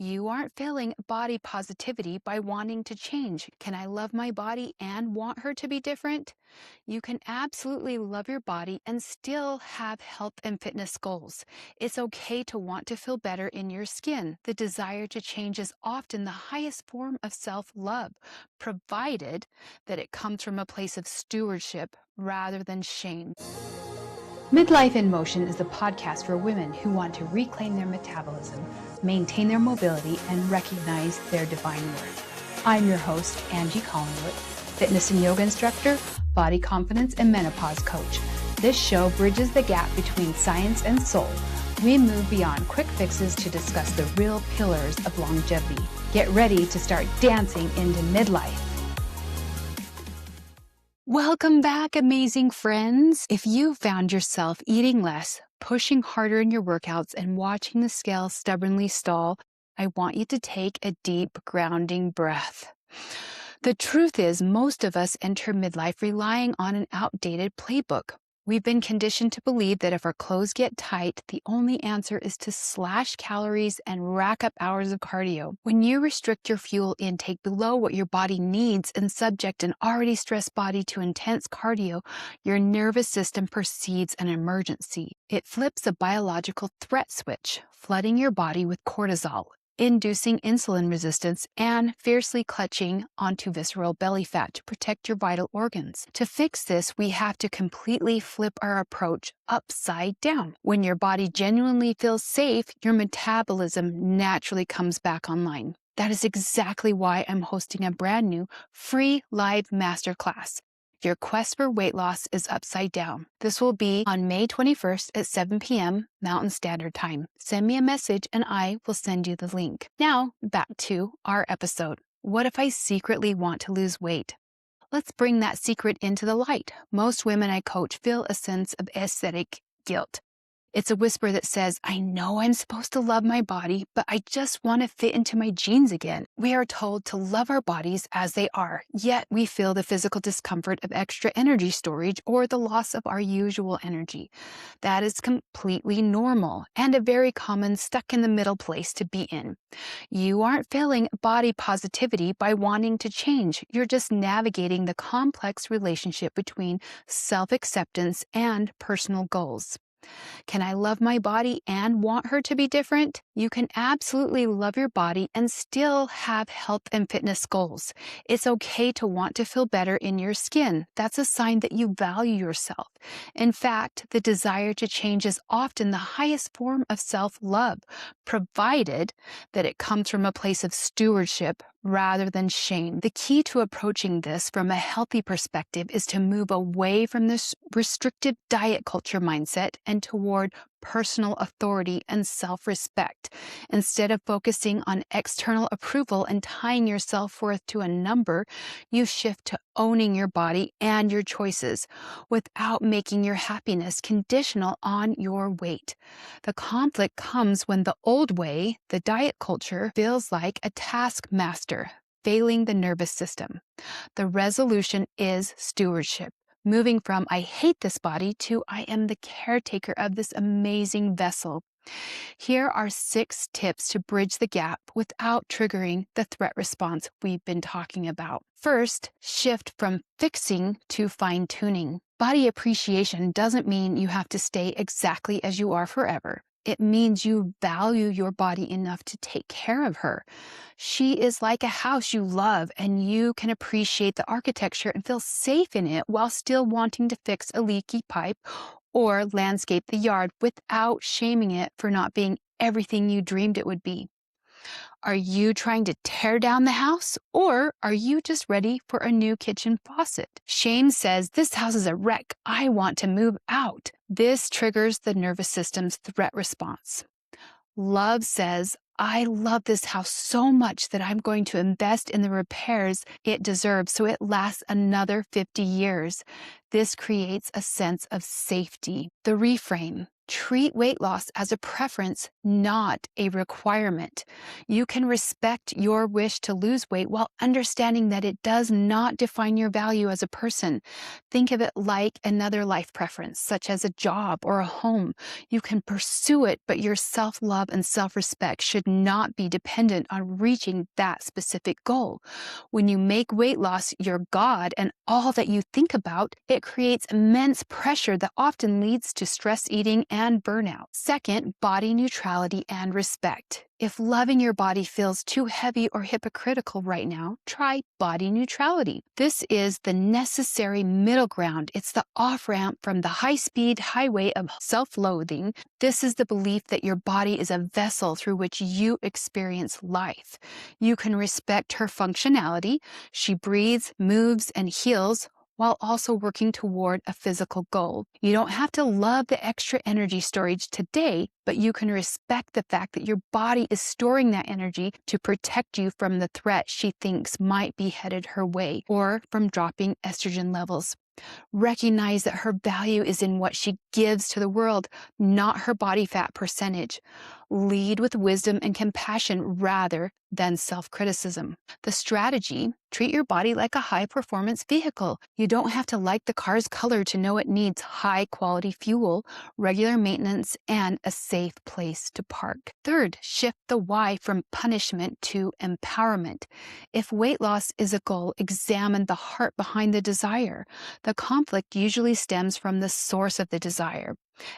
You aren't failing body positivity by wanting to change. Can I love my body and want her to be different? You can absolutely love your body and still have health and fitness goals. It's okay to want to feel better in your skin. The desire to change is often the highest form of self-love, provided that it comes from a place of stewardship rather than shame. Midlife in Motion is a podcast for women who want to reclaim their metabolism, maintain their mobility, and recognize their divine worth. I'm your host, Angie Collingwood, fitness and yoga instructor, body confidence, and menopause coach. This show bridges the gap between science and soul. We move beyond quick fixes to discuss the real pillars of longevity. Get ready to start dancing into midlife. Welcome back, amazing friends. If you found yourself eating less, pushing harder in your workouts, and watching the scale stubbornly stall, I want you to take a deep, grounding breath. The truth is, most of us enter midlife relying on an outdated playbook. We've been conditioned to believe that if our clothes get tight, the only answer is to slash calories and rack up hours of cardio. When you restrict your fuel intake below what your body needs and subject an already stressed body to intense cardio, your nervous system perceives an emergency. It flips a biological threat switch, flooding your body with cortisol, inducing insulin resistance, and fiercely clutching onto visceral belly fat to protect your vital organs. To fix this, we have to completely flip our approach upside down. When your body genuinely feels safe, your metabolism naturally comes back online. That is exactly why I'm hosting a brand new free live masterclass. Your quest for weight loss is upside down. This will be on May 21st at 7 p.m. Mountain Standard Time. Send me a message and I will send you the link. Now, back to our episode. What if I secretly want to lose weight? Let's bring that secret into the light. Most women I coach feel a sense of aesthetic guilt. It's a whisper that says, I know I'm supposed to love my body, but I just want to fit into my jeans again. We are told to love our bodies as they are, yet we feel the physical discomfort of extra energy storage or the loss of our usual energy. That is completely normal and a very common stuck in the middle place to be in. You aren't failing body positivity by wanting to change. You're just navigating the complex relationship between self-acceptance and personal goals. Can I love my body and want her to be different? You can absolutely love your body and still have health and fitness goals. It's okay to want to feel better in your skin. That's a sign that you value yourself. In fact, the desire to change is often the highest form of self-love, provided that it comes from a place of stewardship rather than shame. The key to approaching this from a healthy perspective is to move away from this restrictive diet culture mindset and toward personal authority and self-respect. Instead of focusing on external approval and tying your self-worth to a number, you shift to owning your body and your choices without making your happiness conditional on your weight. The conflict comes when the old way, the diet culture, feels like a taskmaster, failing the nervous system. The resolution is stewardship. Moving from I hate this body to I am the caretaker of this amazing vessel. Here are 6 tips to bridge the gap without triggering the threat response we've been talking about. First, shift from fixing to fine-tuning. Body appreciation doesn't mean you have to stay exactly as you are forever. It means you value your body enough to take care of her. She is like a house you love, and you can appreciate the architecture and feel safe in it while still wanting to fix a leaky pipe or landscape the yard without shaming it for not being everything you dreamed it would be. Are you trying to tear down the house, or are you just ready for a new kitchen faucet? Shame says, this house is a wreck. I want to move out. This triggers the nervous system's threat response. Love says, I love this house so much that I'm going to invest in the repairs it deserves so it lasts another 50 years. This creates a sense of safety. The reframe. Treat weight loss as a preference, not a requirement. You can respect your wish to lose weight while understanding that it does not define your value as a person. Think of it like another life preference, such as a job or a home. You can pursue it, but your self-love and self-respect should not be dependent on reaching that specific goal. When you make weight loss your God and all that you think about, it creates immense pressure that often leads to stress eating and burnout. Second, body neutrality and respect. If loving your body feels too heavy or hypocritical right now, try body neutrality. This is the necessary middle ground. It's the off-ramp from the high-speed highway of self-loathing. This is the belief that your body is a vessel through which you experience life. You can respect her functionality. She breathes, moves, and heals while also working toward a physical goal. You don't have to love the extra energy storage today, but you can respect the fact that your body is storing that energy to protect you from the threat she thinks might be headed her way, or from dropping estrogen levels. Recognize that her value is in what she gives to the world, not her body fat percentage. Lead with wisdom and compassion rather than self-criticism. The strategy: treat your body like a high-performance vehicle. You don't have to like the car's color to know it needs high-quality fuel, regular maintenance, and a safe place to park. Third, shift the why from punishment to empowerment. If weight loss is a goal, examine the heart behind the desire. The conflict usually stems from the source of the desire.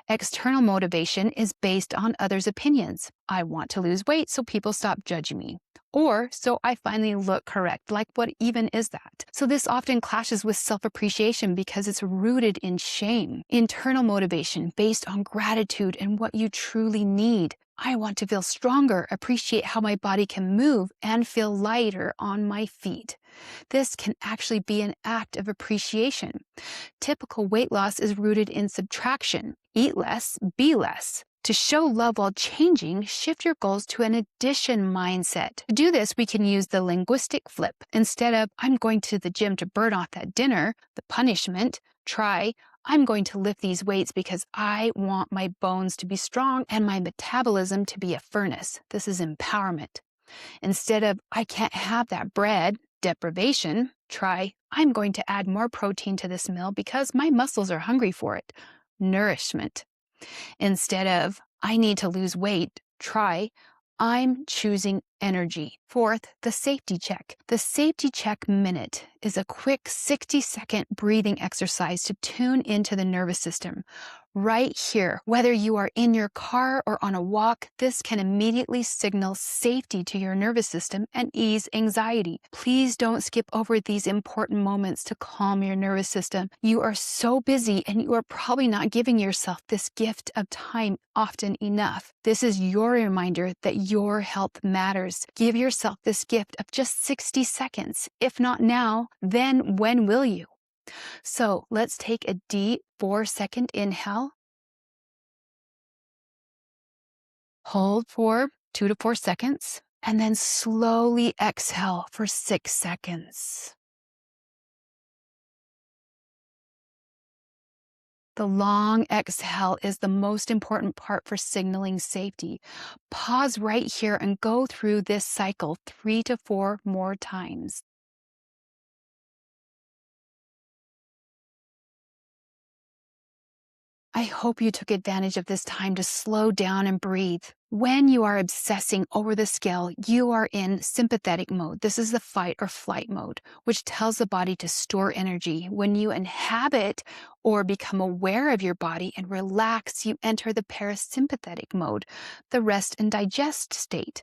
External motivation is based on others' opinions. I want to lose weight so people stop judging me. Or so I finally look correct. Like, what even is that? So this often clashes with self-appreciation because it's rooted in shame. Internal motivation based on gratitude and what you truly need. I want to feel stronger, appreciate how my body can move, and feel lighter on my feet. This can actually be an act of appreciation. Typical weight loss is rooted in subtraction. Eat less, be less. To show love while changing, shift your goals to an addition mindset. To do this, we can use the linguistic flip. Instead of, I'm going to the gym to burn off that dinner, the punishment, try, I'm going to lift these weights because I want my bones to be strong and my metabolism to be a furnace. This is empowerment. Instead of, I can't have that bread, deprivation, try, I'm going to add more protein to this meal because my muscles are hungry for it, nourishment. Instead of, I need to lose weight, try, I'm choosing energy. Fourth, the safety check. The safety check minute is a quick 60-second breathing exercise to tune into the nervous system. Right here, whether you are in your car or on a walk, this can immediately signal safety to your nervous system and ease anxiety. Please don't skip over these important moments to calm your nervous system. You are so busy and you are probably not giving yourself this gift of time often enough. This is your reminder that your health matters. Give yourself this gift of just 60 seconds. If not now, then when will you? So let's take a deep 4-second inhale. Hold for 2 to 4 seconds, and then slowly exhale for 6 seconds. The long exhale is the most important part for signaling safety. Pause right here and go through this cycle 3 to 4 more times. I hope you took advantage of this time to slow down and breathe. When you are obsessing over the scale, you are in sympathetic mode. This is the fight or flight mode, which tells the body to store energy. When you inhabit or become aware of your body and relax, you enter the parasympathetic mode, the rest and digest state,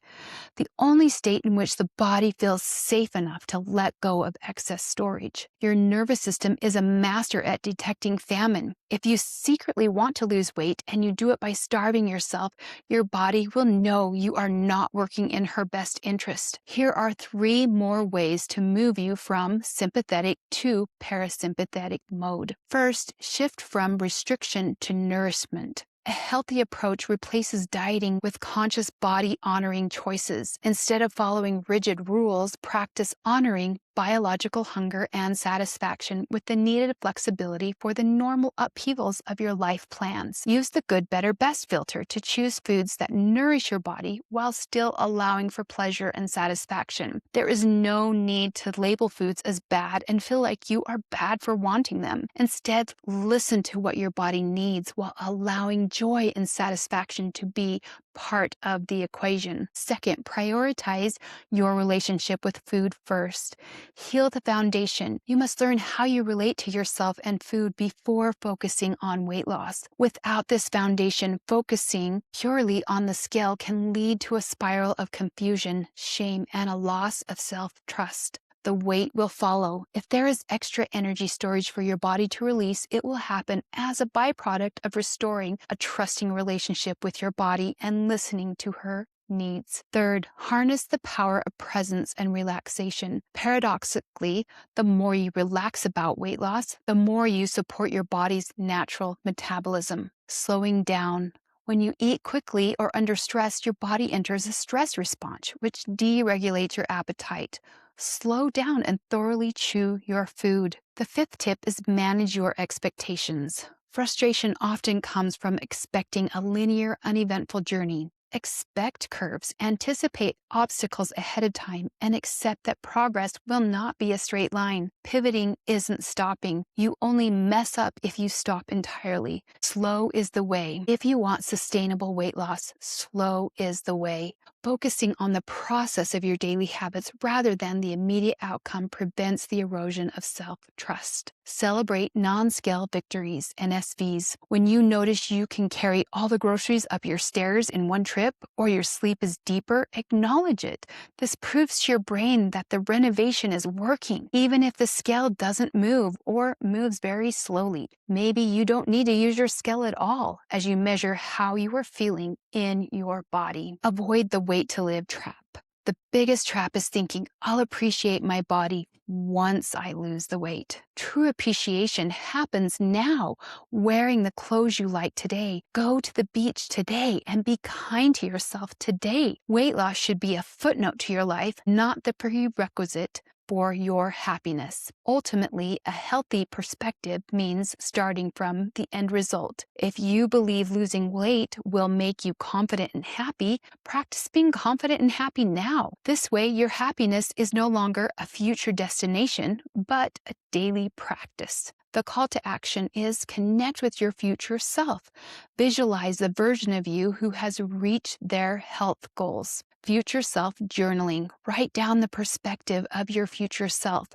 the only state in which the body feels safe enough to let go of excess storage. Your nervous system is a master at detecting famine. If you secretly want to lose weight and you do it by starving yourself, your body will know you are not working in her best interest. Here are 3 more ways to move you from sympathetic to parasympathetic mode. First, shift from restriction to nourishment. A healthy approach replaces dieting with conscious body-honoring choices. Instead of following rigid rules, practice honoring biological hunger and satisfaction with the needed flexibility for the normal upheavals of your life plans. Use the good, better, best filter to choose foods that nourish your body while still allowing for pleasure and satisfaction. There is no need to label foods as bad and feel like you are bad for wanting them. Instead, listen to what your body needs while allowing joy and satisfaction to be part of the equation. Second, prioritize your relationship with food first. Heal the foundation. You must learn how you relate to yourself and food before focusing on weight loss. Without this foundation, focusing purely on the scale can lead to a spiral of confusion, shame, and a loss of self-trust. The weight will follow. If there is extra energy storage for your body to release, it will happen as a byproduct of restoring a trusting relationship with your body and listening to her needs. Third, harness the power of presence and relaxation. Paradoxically, the more you relax about weight loss, the more you support your body's natural metabolism. Slowing down. When you eat quickly or under stress, your body enters a stress response, which deregulates your appetite. Slow down and thoroughly chew your food. The fifth tip is manage your expectations. Frustration often comes from expecting a linear, uneventful journey. Expect curves, anticipate obstacles ahead of time, and accept that progress will not be a straight line. Pivoting isn't stopping. You only mess up if you stop entirely. Slow is the way. If you want sustainable weight loss, slow is the way. Focusing on the process of your daily habits rather than the immediate outcome prevents the erosion of self-trust. Celebrate non-scale victories, NSVs. When you notice you can carry all the groceries up your stairs in one trip, or your sleep is deeper, acknowledge it. This proves to your brain that the renovation is working, even if the scale doesn't move or moves very slowly. Maybe you don't need to use your scale at all as you measure how you are feeling in your body. Avoid the wait to live trap. The biggest trap is thinking, I'll appreciate my body once I lose the weight. True appreciation happens now, wearing the clothes you like today. Go to the beach today and be kind to yourself today. Weight loss should be a footnote to your life, not the prerequisite for your happiness. Ultimately, a healthy perspective means starting from the end result. If you believe losing weight will make you confident and happy, practice being confident and happy now. This way, your happiness is no longer a future destination, but a daily practice. The call to action is connect with your future self. Visualize the version of you who has reached their health goals. Future self journaling. Write down the perspective of your future self.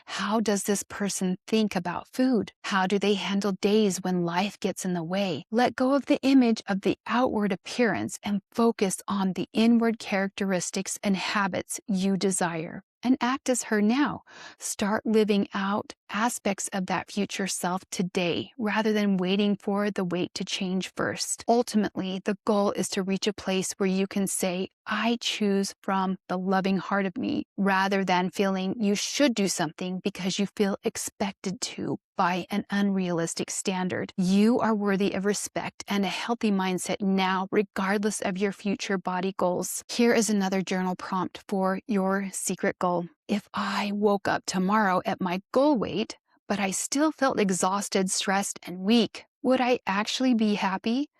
How does this person think about food? How do they handle days when life gets in the way? Let go of the image of the outward appearance and focus on the inward characteristics and habits you desire. And act as her now. Start living out aspects of that future self today, rather than waiting for the weight to change first. Ultimately, the goal is to reach a place where you can say, I choose from the loving heart of me, rather than feeling you should do something because you feel expected to by an unrealistic standard. You are worthy of respect and a healthy mindset now, regardless of your future body goals. Here is another journal prompt for your secret goal. If I woke up tomorrow at my goal weight, but I still felt exhausted, stressed, and weak, would I actually be happy?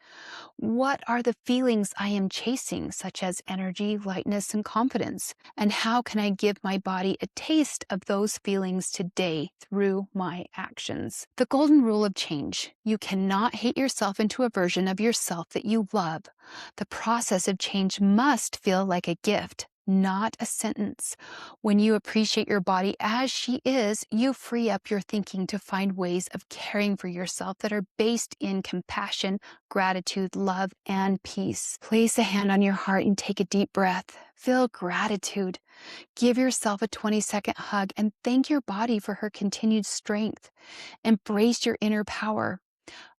What are the feelings I am chasing, such as energy, lightness, and confidence? And how can I give my body a taste of those feelings today through my actions? The golden rule of change. You cannot hate yourself into a version of yourself that you love. The process of change must feel like a gift, not a sentence. When you appreciate your body as she is, you free up your thinking to find ways of caring for yourself that are based in compassion, gratitude, love, and peace. Place a hand on your heart and take a deep breath. Feel gratitude. Give yourself a 20-second hug and thank your body for her continued strength. Embrace your inner power.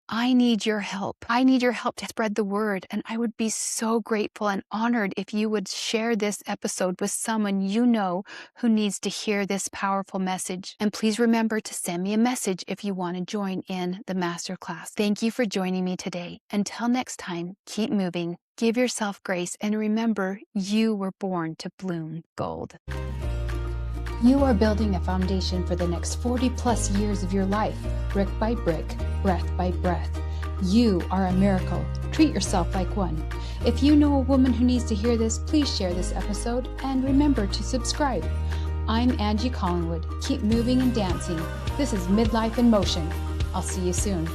I need your help. I need your help to spread the word, and I would be so grateful and honored if you would share this episode with someone you know who needs to hear this powerful message. And please remember to send me a message if you want to join in the masterclass. Thank you for joining me today. Until next time, keep moving, give yourself grace, and remember, you were born to bloom gold. You are building a foundation for the next 40 plus years of your life, brick by brick, breath by breath. You are a miracle. Treat yourself like one. If you know a woman who needs to hear this, please share this episode and remember to subscribe. I'm Angie Collingwood. Keep moving and dancing. This is Midlife in Motion. I'll see you soon.